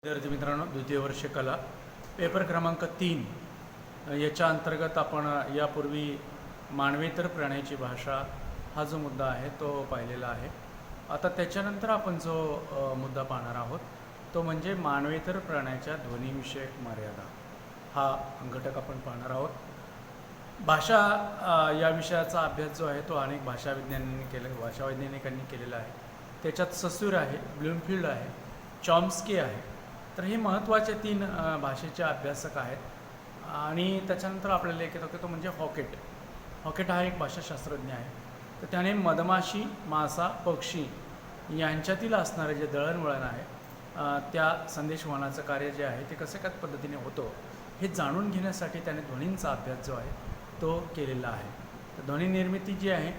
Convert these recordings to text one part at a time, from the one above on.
विद्यार्थी मित्रांनो, द्वितीय वर्ष कला पेपर क्रमांक 3 याच्या अंतर्गत आपण यापूर्वी मानवेतर प्राण्याची भाषा हा जो मुद्दा आहे तो पाहिलेला आहे। आता त्याच्यानंतर आपण जो मुद्दा पाहणार आहोत तो म्हणजे मानवेतर प्राण्याच्या ध्वनिविषयक मर्यादा हा घटक आपण पाहणार आहोत। भाषा या विषयाचा अभ्यास जो आहे तो अनेक भाषावैज्ञानिकांनी केलेला आहे। त्याच्यात ससूर आहे, ब्लूमफिल्ड आहे, चॉम्स्की आहे। तर हे महत्त्वाचे 3 भाषेचे अभ्यासक आहेत। आणि त्याच्यानंतर आपल्याला एक येतो तो म्हणजे हॉकेट हा एक भाषाशास्त्रज्ञ आहे। तर त्याने मधमाशी, मासा, पक्षी यांच्यातील असणारे जे दळणवळण आहे त्या संदेशवहनाचं कार्य जे आहे ते कशा पद्धतीने होतं हे जाणून घेण्यासाठी त्याने ध्वनींचा अभ्यास जो आहे तो केलेला आहे। तर ध्वनी निर्मिती जी आहे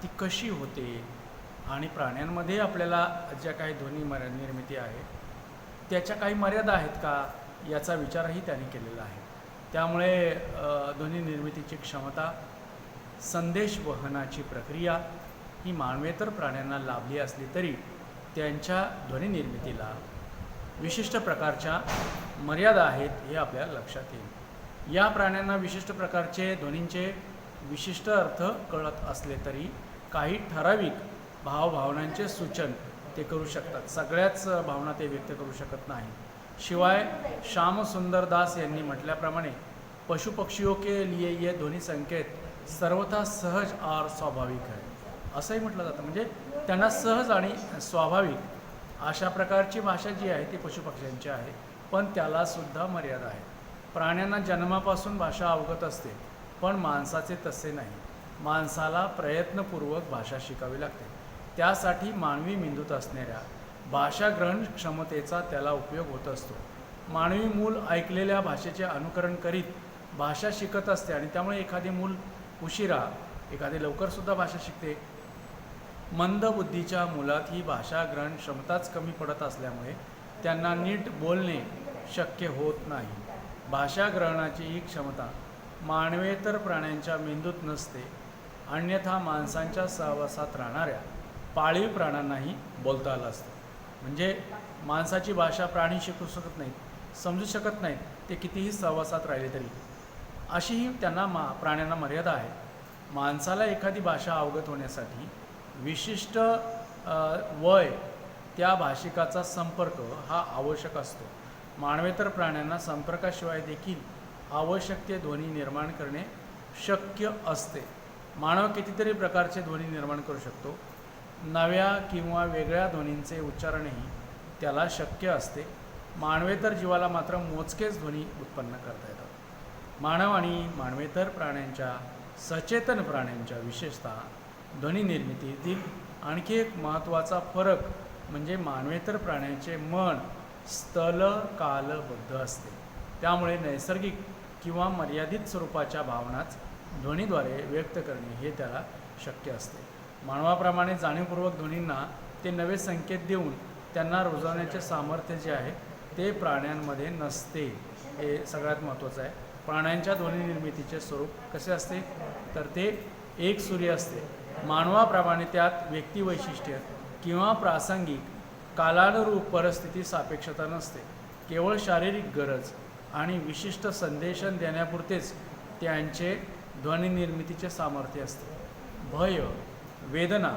ती कशी होते आणि प्राण्यांमध्ये आपल्याला ज्या काही ध्वनी निर्मिती आहे त्याच्या काही मर्यादा आहेत का याचा विचारही त्याने केलेला आहे। त्यामुळे ध्वनी निर्मितीची क्षमता, संदेश वहनाची प्रक्रिया ही मानवेतर प्राण्यांना लाभली असली तरी त्यांच्या ध्वनी निर्मितीला विशिष्ट प्रकारच्या मर्यादा आहेत हे आपल्याला लक्षात येईल। या प्राण्यांना विशिष्ट प्रकारचे ध्वनींचे विशिष्ट अर्थ कळत असले तरी काही ठराविक भावभावनांचे सूचन ते करू शकतात। सगळ्याच भावना ते व्यक्त करू शकत नाही। शिवाय श्याम सुंदर दास यांनी म्हटल्याप्रमाणे पशु पक्षियों के लिए ये ध्वनि संकेत सर्वथा सहज और स्वाभाविक है असंही म्हटलं जातं। म्हणजे त्यांना सहज आणि स्वाभाविक अशा प्रकारची भाषा जी आहे ती पशुपक्ष्यांची आहे, पण त्यालासुद्धा मर्यादा आहे। प्राण्यांना जन्मापासून भाषा अवगत असते, पण माणसाचे तसे नाही। माणसाला प्रयत्नपूर्वक भाषा शिकावी लागते। त्यासाठी मानवी मेंदूत असणाऱ्या भाषा ग्रहण क्षमतेचा त्याला उपयोग होत असतो। मानवी मूल ऐकलेल्या भाषेचे अनुकरण करीत भाषा शिकत असते आणि त्यामुळे एखादे मूल उशिरा, एखादे लवकरसुद्धा भाषा शिकते। मंद बुद्धीच्या मुलात ही भाषा ग्रहण क्षमताच कमी पडत असल्यामुळे त्यांना नीट बोलणे शक्य होत नाही। भाषा ग्रहणाची ही क्षमता मानवेतर प्राण्यांच्या मेंदूत नसते, अन्यथा माणसांच्या सहवासात राहणाऱ्या पाळीव प्राण्यांनाही बोलता आलं असतं। म्हणजे माणसाची भाषा प्राणी शिकू शकत नाहीत, समजू शकत नाहीत, ते कितीही सहवासात राहिले तरी। अशीही त्यांना प्राण्यांना मर्यादा आहे। माणसाला एखादी भाषा अवगत होण्यासाठी विशिष्ट वय त्या भाषिकाचा संपर्क हा आवश्यक असतो। मानवेतर प्राण्यांना संपर्काशिवाय देखील आवश्यक ते ध्वनी निर्माण करणे शक्य असते। मानव कितीतरी प्रकारचे ध्वनी निर्माण करू शकतो। नव्या किंवा वेगळ्या ध्वनींचे उच्चारणही त्याला शक्य असते। मानवेतर जीवाला मात्र मोजकेच ध्वनी उत्पन्न करता येतात। मानव आणि मानवेतर प्राण्यांच्या, सचेतन प्राण्यांच्या विशेषतः ध्वनी निर्मितीतील आणखी एक महत्त्वाचा फरक म्हणजे मानवेतर प्राण्यांचे मन स्थल-कालबद्ध असते। त्यामुळे नैसर्गिक किंवा मर्यादित स्वरूपाच्या भावनाच ध्वनीद्वारे व्यक्त करणे हे त्याला शक्य असते। मानवाप्रमाणे जाणीवपूर्वक ध्वनींना ते नवे संकेत देऊन त्यांना रुजवण्याचे सामर्थ्य जे आहे ते प्राण्यांमध्ये नसते। हे सगळ्यात महत्त्वाचं आहे। प्राण्यांच्या ध्वनी निर्मितीचे स्वरूप कसे असते तर ते एकसुरी असते। मानवाप्रमाणे त्यात व्यक्तिवैशिष्ट्य किंवा प्रासंगिक कालानुरूप परिस्थिती सापेक्षता नसते। केवळ शारीरिक गरज आणि विशिष्ट संदेशन देण्यापुरतेच त्यांचे ध्वनी निर्मितीचे सामर्थ्य असते। भय, वेदना,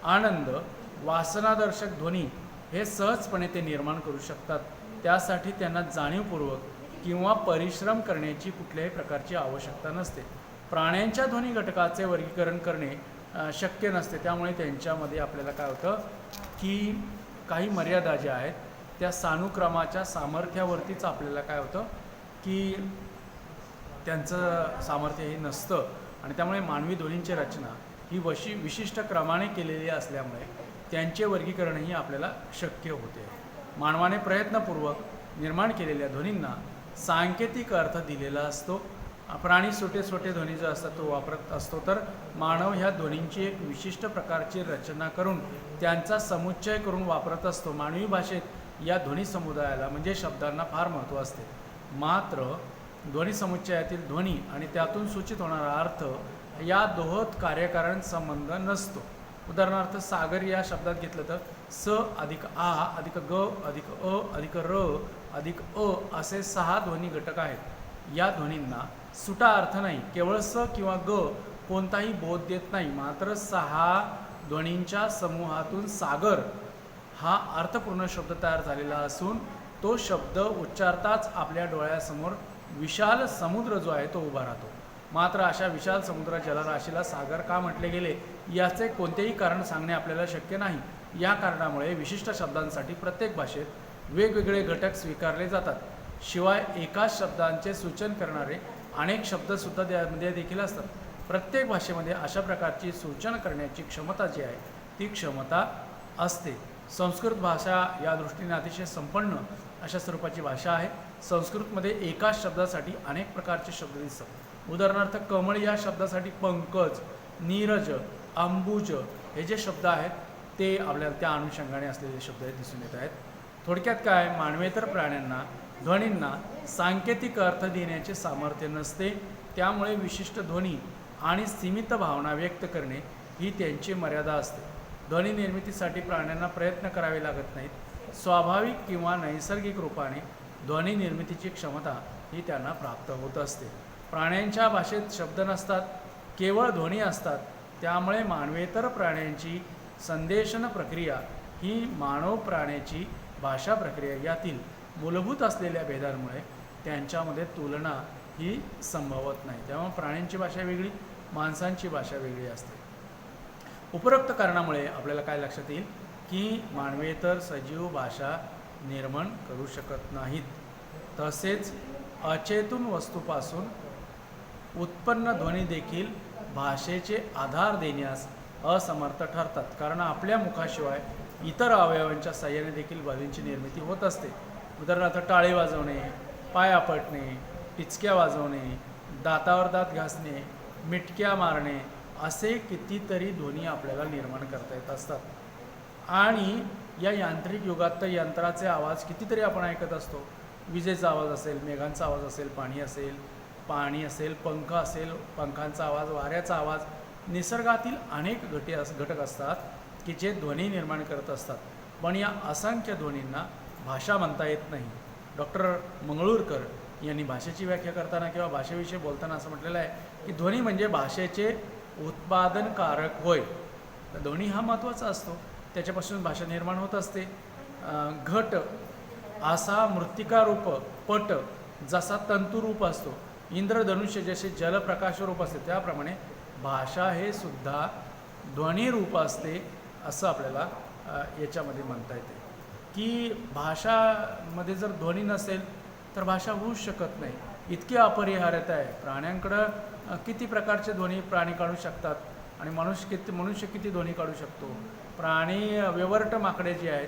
आनंद, वासनादर्शक ध्वनी हे सहजपणे ते निर्माण करू शकतात। त्यासाठी त्यांना जाणीवपूर्वक किंवा परिश्रम करण्याची कुठल्याही प्रकारची आवश्यकता नसते। प्राण्यांच्या ध्वनी घटकाचे वर्गीकरण करणे शक्य नसते। त्यामुळे त्यांच्यामध्ये आपल्याला काय होतं की काही मर्यादा ज्या आहेत त्या सानुक्रमाच्या सामर्थ्यावरतीच आपल्याला काय होतं की त्यांचं सामर्थ्य हे नसतं आणि त्यामुळे मानवी ध्वनींची रचना ही विशिष्ट क्रमाने केलेली असल्यामुळे त्यांचे वर्गीकरणही आपल्याला शक्य होते। मानवाने प्रयत्नपूर्वक निर्माण केलेल्या ध्वनींना सांकेतिक अर्थ दिलेला असतो। प्राणी छोटे ध्वनी जो असतात तो वापरत असतो, तर मानव ह्या ध्वनींची एक विशिष्ट प्रकारची रचना करून त्यांचा समुच्चय करून वापरत असतो। मानवी भाषेत या ध्वनी समुदायाला म्हणजे शब्दांना फार महत्त्व असते। मात्र ध्वनी समुच्चयातील ध्वनी आणि त्यातून सूचित होणारा अर्थ या दोहोत कार्यकारण संबंध नसतो। उदाहरणार्थ सागर या शब्दात घेतलं तर स अधिक आ अधिक ग अधिक अ अधिक र अधिक अ असे 6 ध्वनी घटक आहेत। या ध्वनींना सुटा अर्थ नाही, केवळ स किंवा ग कोणताही बोध देत नाही, मात्र 6 ध्वनींच्या समूहातून सागर हा अर्थपूर्ण शब्द तयार झालेला असून तो शब्द उच्चारताच आपल्या डोळ्यासमोर विशाल समुद्र जो आहे तो उभा राहतो। मात्र अशा विशाल समुद्र जलराशीला सागर का म्हटले गेले याचे कोणतेही कारण सांगणे आपल्याला शक्य नाही। या कारणामुळे विशिष्ट शब्दांसाठी प्रत्येक भाषेत वेगवेगळे घटक स्वीकारले जातात। शिवाय एकाच शब्दांचे सूचन करणारे अनेक शब्दसुद्धा त्यामध्ये देखील असतात। प्रत्येक भाषेमध्ये अशा प्रकारची सूचना करण्याची क्षमता जी आहे ती क्षमता असते। संस्कृत भाषा या दृष्टीने अतिशय संपन्न अशा स्वरूपाची भाषा आहे। संस्कृतमध्ये एकाच शब्दासाठी अनेक प्रकारचे शब्द दिसतात। उदाहरणार्थ कमळ या शब्दासाठी पंकज, नीरज, अंबुज हे जे शब्द आहेत ते आपल्याला त्या अनुषंगाने असलेले शब्द दिसून येत आहेत। थोडक्यात काय, मानवेतर प्राण्यांना ध्वनींना सांकेतिक अर्थ देण्याचे सामर्थ्य नसते, त्यामुळे विशिष्ट ध्वनी आणि सीमित भावना व्यक्त करणे ही त्यांची मर्यादा असते। ध्वनी निर्मितीसाठी प्राण्यांना प्रयत्न करावे लागत नाहीत। स्वाभाविक किंवा नैसर्गिक रूपाने ध्वनी निर्मितीची क्षमता ही त्यांना प्राप्त होत असते। प्राण्यांच्या भाषेत शब्द नसतात, केवळ ध्वनी असतात, त्यामुळे मानवेतर प्राण्यांची संदेशन प्रक्रिया ही मानव प्राण्याची भाषा प्रक्रिया यातील मूलभूत असलेल्या भेदांमुळे त्यांच्यामध्ये तुलना ही संभवत नाही। त्यामुळे प्राण्यांची भाषा वेगळी, माणसांची भाषा वेगळी असते। उपरोक्त कारणामुळे आपल्याला काय लक्षात येईल की मानवेतर सजीव भाषा निर्माण करू शकत नाहीत। तसेच अचेतन वस्तूपासून उत्पन्न ध्वनी देखील भाषेचे आधार देण्यास असमर्थ ठरतात, कारण आपल्या मुखाशिवाय इतर अवयवांच्या साहाय्याने देखील ध्वनींची निर्मिती होत असते। उदाहरणार्थ टाळे वाजवणे, पाय आपटणे, टिचक्या वाजवणे, दातावर दात घासणे, मिटक्या मारणे असे कितीतरी ध्वनी आपल्याला निर्माण करता येत असतात। आणि या यांत्रिक युगात तर यंत्राचे आवाज कितीतरी आपण ऐकत असतो। विजेचा आवाज असेल, मेघांचा आवाज असेल, पाणी असेल, पंख असेल, पंखांचा आवाज, वाऱ्याचा आवाज, निसर्गातील अनेक घटक असतात की जे ध्वनी निर्माण करत असतात। पण या असंख्य ध्वनींना भाषा म्हणता येत नाही। डॉक्टर मंगळूरकर यांनी भाषेची व्याख्या करताना किंवा भाषेविषयी बोलताना असं म्हटलेलं आहे की ध्वनी म्हणजे भाषेचे उत्पादनकारक होय। तर ध्वनी हा महत्त्वाचा असतो, त्याच्यापासून भाषा निर्माण होत असते। घट असा मृत्तिकारूप, पट जसा तंतुरूप असतो, इंद्रधनुष्य जसे जलप्रकाशरूप असते, त्याप्रमाणे भाषा हे सुद्धा ध्वनिरूप असते असं आपल्याला याच्यामध्ये म्हणता येते की भाषामध्ये जर ध्वनी नसेल तर भाषा होऊच शकत नाही। इतकी अपरिहार्यता आहे। प्राण्यांकडं किती प्रकारचे ध्वनी प्राणी काढू शकतात आणि मनुष्य किती ध्वनी काढू शकतो। प्राणी व्यवर्ट माकडे जी आहेत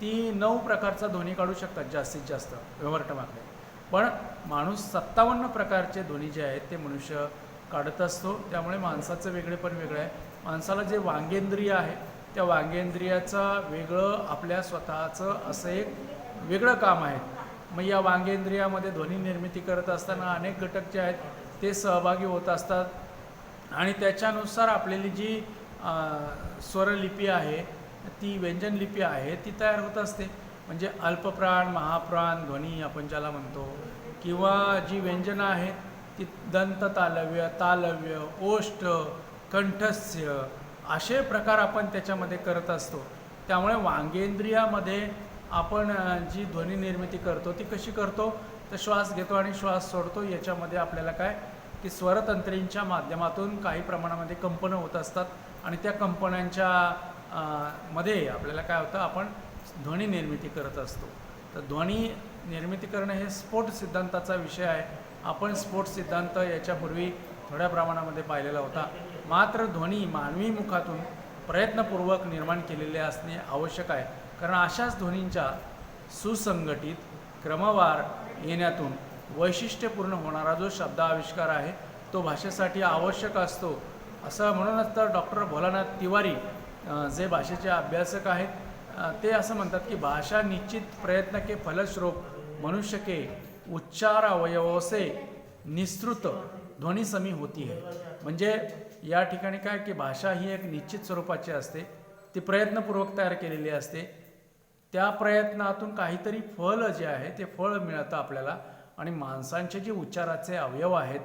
ती 9 प्रकारचा ध्वनी काढू शकतात जास्तीत जास्त, व्यवर्ट माकडे। पण माणूस 57 प्रकारचे ध्वनी जे आहेत ते मनुष्य काढत असतो। त्यामुळे माणसाचं वेगळेपण वेगळं आहे। माणसाला जे वांगेंद्रिय आहे त्या वांगेंद्रियाचं वेगळं आपल्या स्वतःचं असं एक वेगळं काम आहे। मग या वांगेंद्रियामध्ये ध्वनी निर्मिती करत असताना अनेक घटक जे आहेत ते सहभागी होत असतात आणि त्याच्यानुसार आपल्याली जी स्वरलिपी आहे, ती व्यंजनलिपी आहे, ती तयार होत असते। म्हणजे अल्पप्राण, महाप्राण ध्वनी आपण ज्याला म्हणतो, किंवा जी व्यंजनं आहेत ती दंत तालव्य, तालव्य, ओष्ठ, कंठस्य असे प्रकार आपण त्याच्यामध्ये करत असतो। त्यामुळे वांगेंद्रियामध्ये आपण जी ध्वनी निर्मिती करतो ती कशी करतो, तर श्वास घेतो आणि श्वास सोडतो। याच्यामध्ये आपल्याला काय की स्वरतंत्रींच्या माध्यमातून काही प्रमाणामध्ये कंपनं होत असतात आणि त्या कंपनांच्या मध्ये आपल्याला काय होतं, आपण ध्वनी निर्मिती करत असतो। तर ध्वनी निर्मिती करणं हे स्फोट सिद्धांताचा विषय आहे। आपण स्फोट सिद्धांत याच्यापूर्वी थोड्या प्रमाणामध्ये पाहिलेला होता। मात्र ध्वनी मानवी मुखातून प्रयत्नपूर्वक निर्माण केलेले असणे आवश्यक आहे, कारण अशाच ध्वनींच्या सुसंघटित क्रमवार येण्यातून वैशिष्ट्यपूर्ण होणारा जो शब्दाविष्कार आहे तो भाषेसाठी आवश्यक असतो। असं म्हणूनच तर डॉक्टर भोलानाथ तिवारी जे भाषेचे अभ्यासक आहेत ते असं म्हणतात की भाषा निश्चित प्रयत्न के फलस्वरूप मनुष्य के उच्चार अवयवों से निस्तृत ध्वनिसमी होती है. म्हणजे या ठिकाणी काय की भाषा ही एक निश्चित स्वरूपाची असते, ती प्रयत्नपूर्वक तयार केलेली असते. त्या प्रयत्नातून काहीतरी फळ जे आहे ते फळ मिळतं आपल्याला आणि माणसांचे जे उच्चाराचे अवयव आहेत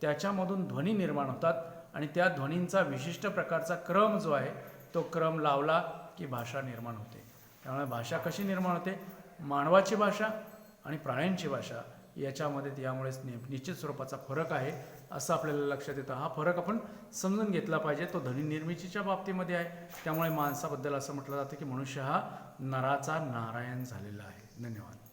त्याच्यामधून ध्वनी निर्माण होतात आणि त्या ध्वनींचा विशिष्ट प्रकारचा क्रम जो आहे तो क्रम लावला की भाषा निर्माण होते. त्यामुळे भाषा कशी निर्माण होते? मानवाची भाषा आणि प्राण्यांची भाषा याच्यामध्ये त्यामुळेच निश्चित स्वरूपाचा फरक आहे असं आपल्याला लक्षात येतं. हा फरक आपण समजून घेतला पाहिजे. तो ध्वनी निर्मितीच्या बाबतीमध्ये आहे. त्यामुळे माणसाबद्दल असं म्हटलं जातं की मनुष्य हा नराचा नारायण झालेला आहे. धन्यवाद.